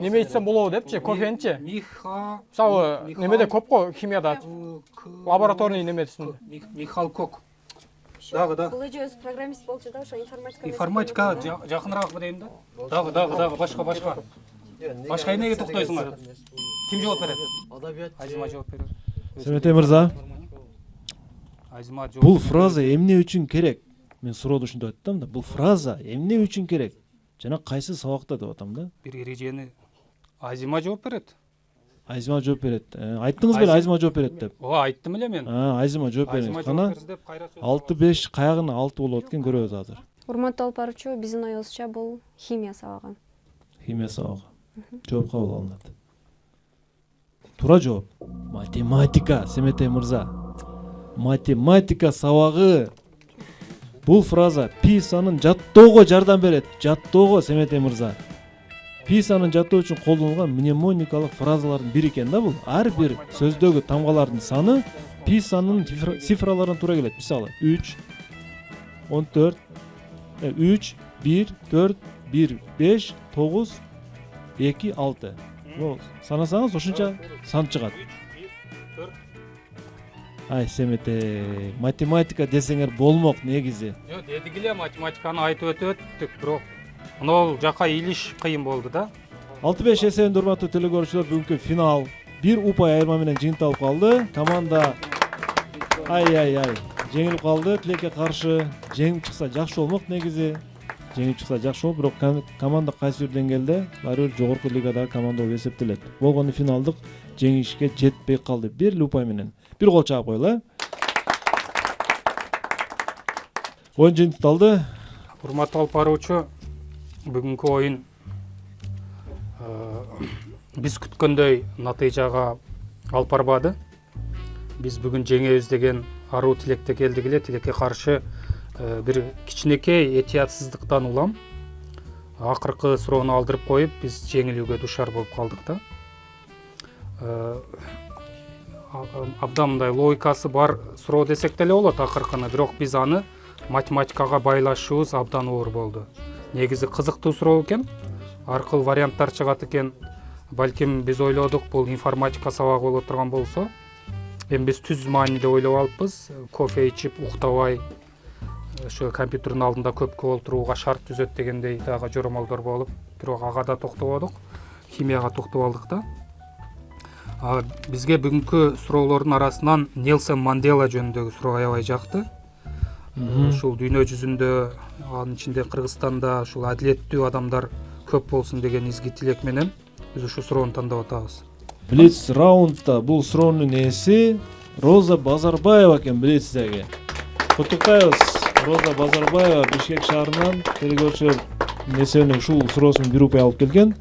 неме ичсем болобу депчи, кофеничи. Мисалы немеде көп го химияда. Лабораторный немесинде. Михалкок. Дагы. Бул эже өзү программист болчу да, ошо информатика. Информатика жакыныраак дейм да. Дагы, башка. Башка эмнеге токтойсуңар? Ким жооп берет? Адабият. Айзима жооп берет. Семетей мырза, Айзима жооп. бул фраза эмне үчүн керек? Мен сурооду ушинтип айттым да. Бул фраза эмне үчүн керек? Жана кайсы сабакта деп атам да. Бир эрежени Айзима жооп берет. Айзима жооп берет. Айттыңыз беле Айзима жооп берет деп. Ооба, айттым эле мен. Айзима жооп берет. Кана 6-5 каягына 6 болот экен, көрөбүз азыр. Урматтуу алып баруучу, биздин оюбузча бул химия сабагы. Химия сабагы. Жооп кабыл алынат. Туура жооп. Математика, Семетей мырза. Математика сабагы. Бул фраза писанын жаттоого жардам берет. Жаттоого, Семетей мырза. Писанын жаттоо үчүн колдонулган мнемоникалык фразалардын бири экен да бул. Ар бир сөздөгү тамгалардын саны писанын цифраларына туура келет. Мисалы 3 14 3 1 4 1 5 9 2 6. Санасаңыз ошонча сан чыгат. Ай, Семетей, математика десеңер болмок негизи. Жок, дедик эле математиканы айтып өтөттүк, бирок мына жака илиш кыйын болду да. 6-5 эсебинде урматтуу телекөрүүчүлөр, бүгүнкү финал бир упай айырма менен жыйынталып калды. Команда жеңилип калды. Тилекке каршы жеңип чыкса жакшы болмок негизи. жеңип чыкса жакшы болот, бирок команда кайсы бир деңгээлде баары бир жогорку лигадагы команда болуп эсептелет. Болгону финалдык жеңишке жетпей калды. Бир эле упай менен. Бир гол чаап коелу. Оюн жыйынтыкталды. Урматтуу алып баруучу, бүгүнкү оюн биз күткөндөй натыйжага алып барбады. Биз бүгүн жеңебиз деген аруу тилекте келдик эле. Тилекке каршы бир кичинекей этиятсыздыктан улам акыркы суроону алдырып коюп, биз жеңилүүгө душар болуп калдык да. Абдан мындай логикасы бар суроо десек деле болот акыркыны, бирок биз аны математикага байлашуубуз абдан оор болду. Негизи кызыктуу суроо экен. Ар кыл варианттар чыгат экен. Балким биз ойлодук бул информатика сабагы боло турган болсо, эми биз түз мааниде ойлоп алыппыз. Кофе ичип, уктабай, ошо компьютердин алдында көпкө олтурууга шарт түзөт дегендей дагы жоромолдор болуп, бирок ага да токтободук. Химияга токтоп алдык да. Бизге бүгүнкү суроолордун арасынан Нелсон Мандела жөнүндөгү суроо аябай жакты. Ушул дүйнө жүзүндө, анын ичинде Кыргызстанда ушул адилеттүү адамдар көп болсун деген изги тилек менен биз ушул суроону тандап атабыз. Блиц раундда бул суроонун ээси Роза Базарбаева экен, билесиздерге. Куттуктайбыз. Роза Базарбаева Бишкек шаарынан телекөрүүчүлөр несебинен ушул суроосун бир упай алып келген.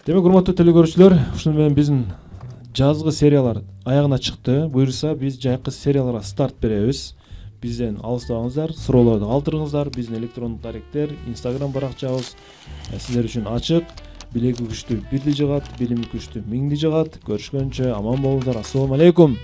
Демек, урматтуу телекөрүүчүлөр, ушуну менен биздин жазгы сериялар аягына чыкты. Буюрса, биз жайкы серияларга старт беребиз. Бизден алыстабаңыздар, суроолорду калтырыңыздар. Биздин электрондук даректер, Instagram баракчабыз сиздер үчүн ачык. Билеги күчтүү бирди жыгат, билими күчтүү миңди жыгат. Көрүшкөнчө аман болуңуздар. Ассаламу алейкум.